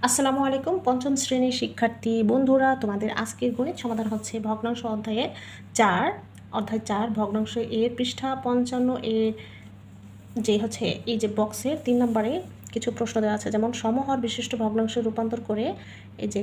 আসসালামু আলাইকুম পঞ্চম শ্রেণীর শিক্ষার্থী বন্ধুরা, তোমাদের আজকের গণিত সমাধান হচ্ছে ভগ্নাংশ অধ্যায়ের 4 অধ্যায় 4 ভগ্নাংশ এর পৃষ্ঠা 55 এর যে হচ্ছে এই যে বক্সের 3 নম্বরে কিছু প্রশ্ন দেওয়া আছে, যেমন সমহর বিশিষ্ট ভগ্নাংশে রূপান্তর করে এই যে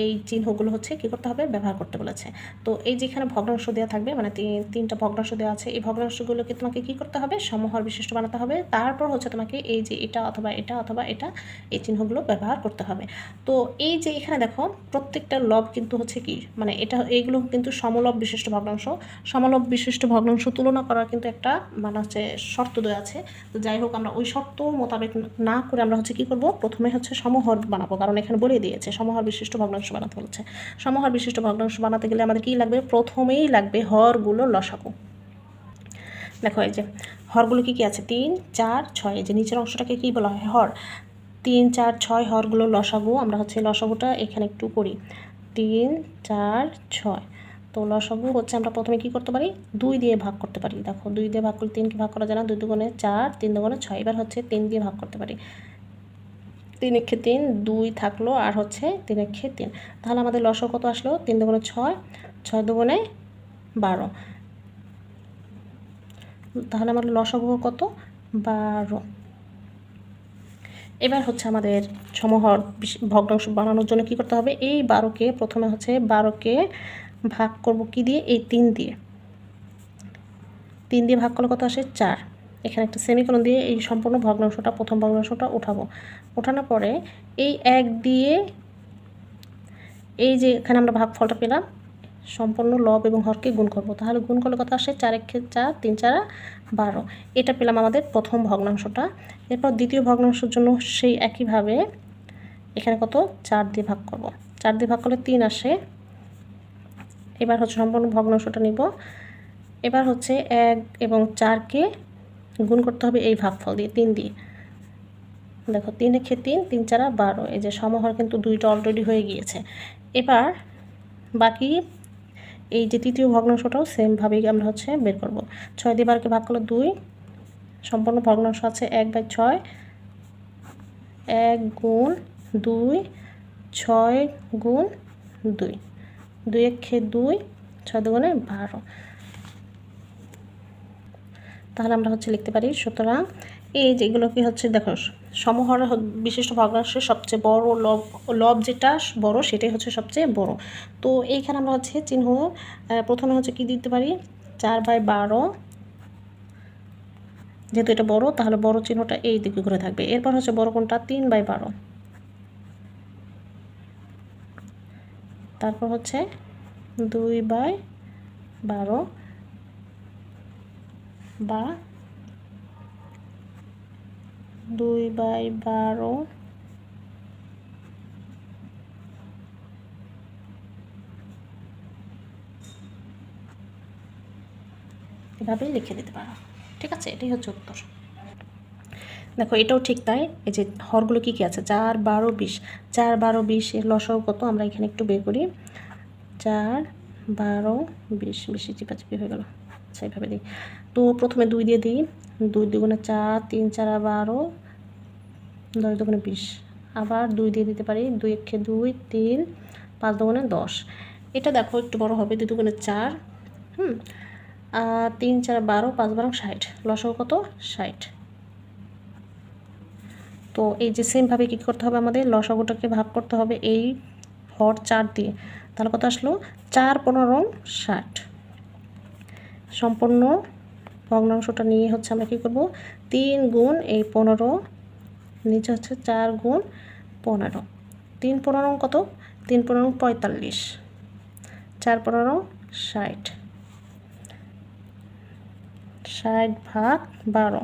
এই চিহ্নগুলো হচ্ছে কী করতে হবে, ব্যবহার করতে বলেছে। তো এই যেখানে ভগ্নাংশ দেওয়া থাকবে, মানে তিনটা ভগ্নাংশ দেওয়া আছে, এই ভগ্নাংশগুলোকে তোমাকে কী করতে হবে, সমহর বিশিষ্ট বানাতে হবে। তারপর হচ্ছে তোমাকে এই যে এটা অথবা এটা অথবা এটা, এই চিহ্নগুলো ব্যবহার করতে হবে। তো এই যে এখানে দেখো প্রত্যেকটা লব কিন্তু হচ্ছে কি, মানে এটা এইগুলো কিন্তু সমলব বিশিষ্ট ভগ্নাংশ। সমলব বিশিষ্ট ভগ্নাংশ তুলনা করার কিন্তু একটা মানে হচ্ছে শর্ত দেওয়া আছে। তো যাই হোক, আমরা ওই শর্ত মোতাবেক না করে আমরা হচ্ছে কী করব, প্রথমে হচ্ছে সমহর বানাবো, কারণ এখানে বলে দিয়েছে সমহর বিশিষ্ট ভগ্নাংশ বানাতে বলছে। সমহর বিশিষ্ট ভগ্নাংশ বানাতে গেলে আমাদের কী লাগবে, প্রথমেই লাগবে হরগুলো লসাগু। দেখো এই যে হরগুলো কী কী আছে, 3, 4, 6। এই যে নিচের অংশটাকে কী বলা হয়, হর। 3, 4, 6 হরগুলো লসাগু। আমরা হচ্ছে লসাগুটা এখানে একটু করি, 3, 4, 6। তো লসাগু হচ্ছে আমরা প্রথমে কী করতে পারি, 2 দিয়ে ভাগ করতে পারি। দেখো 2 দিয়ে ভাগ করলে 3কে ভাগ করা যায় না, 2 দুগুণে 4, 3 দুগুণে 6। এবার হচ্ছে 3 দিয়ে ভাগ করতে পারি, 3 একে 3, 2 থাকলো আর হচ্ছে 3 একে 3। তাহলে আমাদের লসাগু কত আসলো, 3 দুগুণে 6, 6 দুগুণে 12। তাহলে আমার লসাগু কত, 12। এবার হচ্ছে আমাদের সমহর ভগ্নাংশ বানানোর জন্য কী করতে হবে, এই 12কে প্রথমে হচ্ছে 12কে ভাগ করব কি দিয়ে, এই 3 দিয়ে। 3 দিয়ে ভাগ করলে কত আসে, 4। এখানে একটা সেমিকোলন দিয়ে এই সম্পূর্ণ ভগ্নাংশটা, প্রথম ভগ্নাংশটা উঠাবো। ওঠানোর পরে এই 1 দিয়ে এই যে এখানে আমরা ভাগফলটা পেলাম, সম্পূর্ণ লব এবং হরকে গুণ করব। তাহলে গুণ করলে কত আসে, 4 একে 4, 3 4, 12। এটা পেলাম আমাদের প্রথম ভগ্নাংশটা। এরপর দ্বিতীয় ভগ্নাংশের জন্য সেই একইভাবে এখানে কত, 4 দিয়ে ভাগ করব। 4 দিয়ে ভাগ করলে 3 আসে। এবার হচ্ছে সম্পূর্ণ ভগ্নাংশটা নিব। এবার হচ্ছে 1 এবং 4কে গুণ করতে হবে এই ভাগফল দিয়ে, 3 দিয়ে। দেখো 3 একে 3, 3 4, 12। এই যে সমহর কিন্তু 2টা অলরেডি হয়ে গিয়েছে। এবার বাকি এই যে তৃতীয় ভগ্নাংশটাও সেমভাবেই আমরা হচ্ছে বের করব। 6 দিয়ে 12কে ভাগ করলে 2, সম্পূর্ণ ভগ্নাংশ আছে 1/6। 1 গুণ 2, 6 গুণ 2, 2 একে 2, 6 দুগুণে 12। তাহলে আমরা হচ্ছে লিখতে পারি, সুতরাং এই যেগুলো কি হচ্ছে, দেখো সমহর বিশিষ্ট ভগ্নাংশের সবচেয়ে বড় লব যেটা বড় সেটাই হচ্ছে সবচেয়ে বড়। তো এইখানে আমরা হচ্ছে চিহ্ন প্রথমে হচ্ছে কি দিতে পারি, 4/12। যেহেতু এটা বড়, তাহলে বড় চিহ্নটা এই দিকে ঘুরে থাকবে। এরপর হচ্ছে বড় কোনটা, 3/12। তারপর হচ্ছে 2/12 বা 2/12 এভাবেই লিখে দিতে পারো। ঠিক আছে, এটাই হচ্ছে উত্তর। দেখো এটাও ঠিক তাই। এই যে হরগুলো কী কী আছে, 4, 12, 20। 4, 12, 20 এর লসাগু কত, আমরা এখানে একটু বের করি। 4, 12, 20, বেশি চিপাচিপি হয়ে গেল। আচ্ছা এইভাবে দিই। তো প্রথমে 2 দিয়ে দিই, 2 দুগুণে 4, 3 4, 12, 10 দুগুণে 20। আবার 2 দিয়ে দিতে পারি, 2 একে 2, 3, 5 দুগুণে 10। এটা দেখো একটু বড় হবে, 2 দুগুণে 4, 3 4, 12, 5 12, 60। লসাগু কত, 60। তো এই যে সেমভাবে কী করতে হবে, আমাদের লসাগুটাকে ভাগ করতে হবে এই হর 4 দিয়ে। তাহলে কত আসলো, 4 15 60। সম্পূর্ণ ভগ্নাংশটা নিয়ে হচ্ছে আমরা কী করব, 3 গুণ এই 15, নিচে হচ্ছে 4 গুণ 15। 3 15 কত, 3 15 45, 4 15 60। 60 ভাগ 12।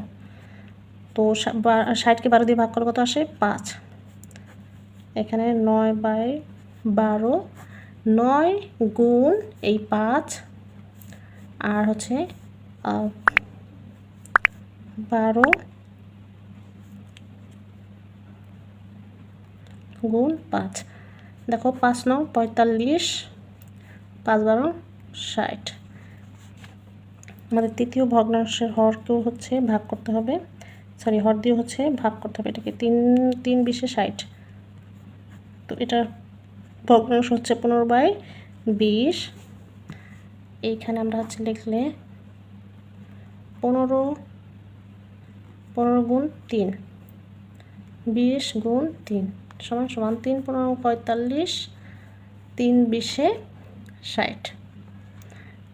তো 60কে 12 দিয়ে ভাগ করলে কত আসে, 5। এখানে 9/12, 9 গুণ এই 5 আর হচ্ছে 12 গুণ 5। দেখো 5 9 45, 5 12 60। আমাদের তৃতীয় ভগ্নাংশের হরকেও হচ্ছে ভাগ করতে হবে, সরি হর দিয়ে হচ্ছে ভাগ করতে হবে এটাকে। 3 3 20 60। তো এটার ভগ্নাংশ হচ্ছে 15/20। এইখানে আমরা হচ্ছে লিখলে 15 গুণ 3, 20 গুণ 3 সমান সমান 3 15 45, 3 20 60।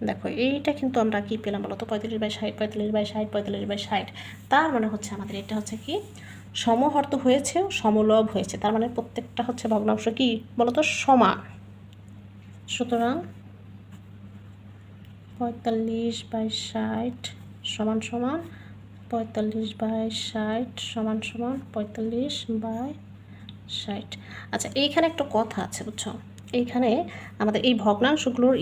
দেখো এইটা কিন্তু আমরা কি পেলাম বলো তো, 45/60, 45/60, 45/60। তার মানে হচ্ছে আমাদের এটা হচ্ছে কি সমহর্ত হয়েছে, সমলব হয়েছে। তার মানে প্রত্যেকটা হচ্ছে ভগ্নাংশ কি বলো তো সমান। সুতরাং 45/60 সমান সমান 45/60 সমান সমান 45/60। আচ্ছা, এইখানে একটা কথা আছে বুঝছো, এইখানে আমাদের এই ভগ্নাংশগুলোর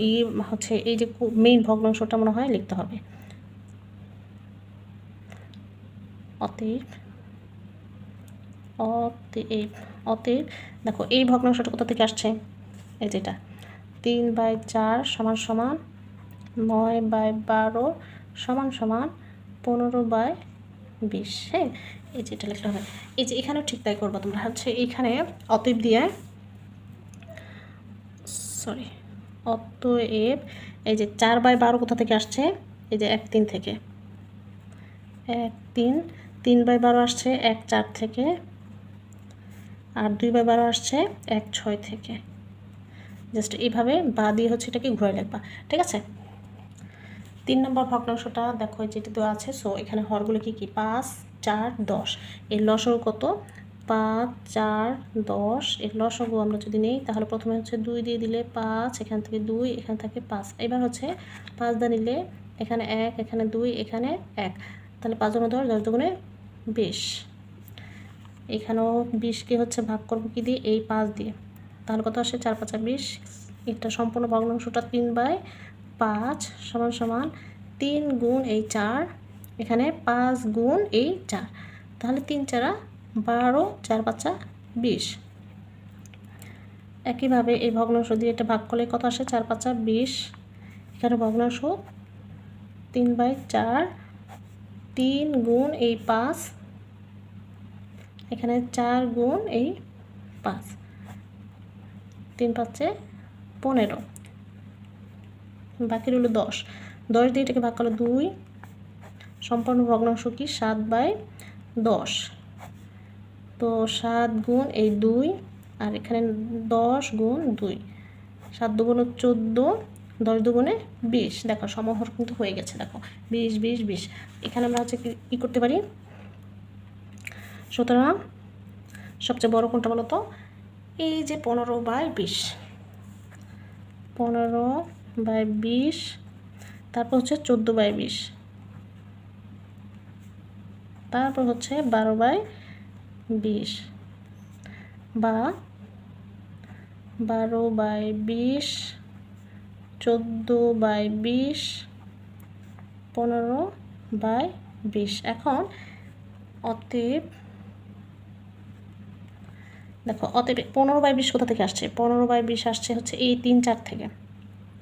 হচ্ছে এই যে মেইন ভগ্নাংশটা মনে হয় লিখতে হবে। অতএব অতএব অতএব দেখো এই ভগ্নাংশটা কোথা থেকে আসছে, এই যেটা 3/4 সমান সমান 9/12 সমান সমান 15/20। হ্যাঁ, এই যেটা লিখতে হবে। এই যে এখানেও ঠিক তাই করবো তোমরা হচ্ছে এইখানে অতএব দিয়ে অতএব এই যে 4/12 কোথা থেকে আসছে, এই যে 1 3 থেকে 1 3/12 আসছে 1 4 থেকে, আর 2/12 আসছে 1 6 থেকে। জাস্ট এইভাবে বা দিয়ে হচ্ছে এটাকে ঘুরে লিখবা, ঠিক আছে। 3 নম্বর ভগ্নাংশটা দেখো যেটা দেওয়া আছে। সো এখানে হরগুলো কি কি 5 4 10। এর লসাগু কত 5 4 10। এর লসাগু আমরা যদি নেই তাহলে প্রথমে হচ্ছে 2 দিয়ে দিলে 5, এখান থেকে 2, এখান থেকে 5। এবার হচ্ছে 5 দিয়ে নিলে এখানে 1, এখানে 2, এখানে 1, তাহলে 5 × 10 10 দুগুণে 20। এখানেও 20কে হচ্ছে ভাগ করবো কি দিয়ে, এই 5 দিয়ে, তাহলে কত আসে 4 5 20। এটা সম্পূর্ণ ভগ্নাংশটা 3/5 সমান সমান 3 গুণ এই 4, এখানে 5 গুণ এই 4, তাহলে 3 4 12, 4 5 20। একইভাবে এই ভগ্নাংশ দিয়ে এটা ভাগ করলে কত আসে 4 5 20। এখানে ভগ্নাংশ 3/4, 3 গুণ এই 5, এখানে 4 গুণ এই 5, 3 5 15, বাকি রইল 10। 10 দিয়ে এটাকে ভাগ করলে 2। সম্পূর্ণ ভগ্নাংশ কি 7/10। তো 7 গুণ এই 2, আর এখানে 10 গুণ 2, 7 2 14, 10 2 20। দেখো সমহর কিন্তু হয়ে গেছে। দেখো 20 20 20। এখানে আমরা হচ্ছে কি করতে পারি, সুতরাং সবচেয়ে বড় কোনটা বলো তো, এই যে 15/20, 15/20, তারপর হচ্ছে 14/20, তারপর হচ্ছে 12/20 বা 12/20, 14/20, 15/20। এখন অতএব দেখো অতএব 15/20 কোথা থেকে আসছে, 15/20 আসছে হচ্ছে এই 3 4 থেকে,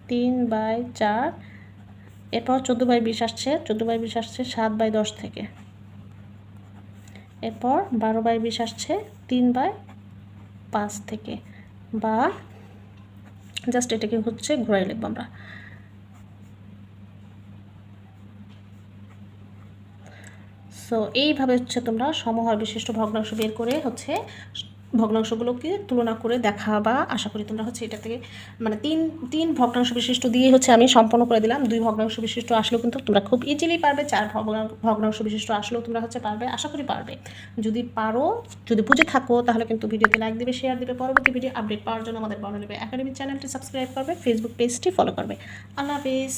3/4। এরপর 14/20 আসছে, 14/20 আসছে 7/10 থেকে। এরপর 12/20 আসছে 3/5 থেকে, বা জাস্ট এটাকে হচ্ছে ঘুরাই লিখবো আমরা। সো এইভাবে হচ্ছে তোমরা সমহর বিশিষ্ট ভগ্নাংশ বের করে হচ্ছে ভগ্নাংশগুলোকে তুলনা করে দেখাবা। আশা করি তোমরা হচ্ছে এটা থেকে মানে তিন ভগ্নাংশ বিশিষ্ট দিয়ে হচ্ছে আমি সম্পন্ন করে দিলাম। 2 ভগ্নাংশ বিশিষ্ট আসলেও কিন্তু তোমরা খুব ইজিলি পারবে। 4 ভগ্নাংশ বিশিষ্ট আসলেও তোমরা হচ্ছে পারবে, আশা করি পারবে। যদি পারো, যদি বুঝে থাকো, তাহলে কিন্তু ভিডিওতে লাইক দিবে, শেয়ার দিবে। পরবর্তী ভিডিও আপডেট পাওয়ার জন্য আমাদের বর্ণলিপি একাডেমি চ্যানেলটি সাবস্ক্রাইব করবে, ফেসবুক পেজটি ফলো করবে। আল্লাহ হাফেজ।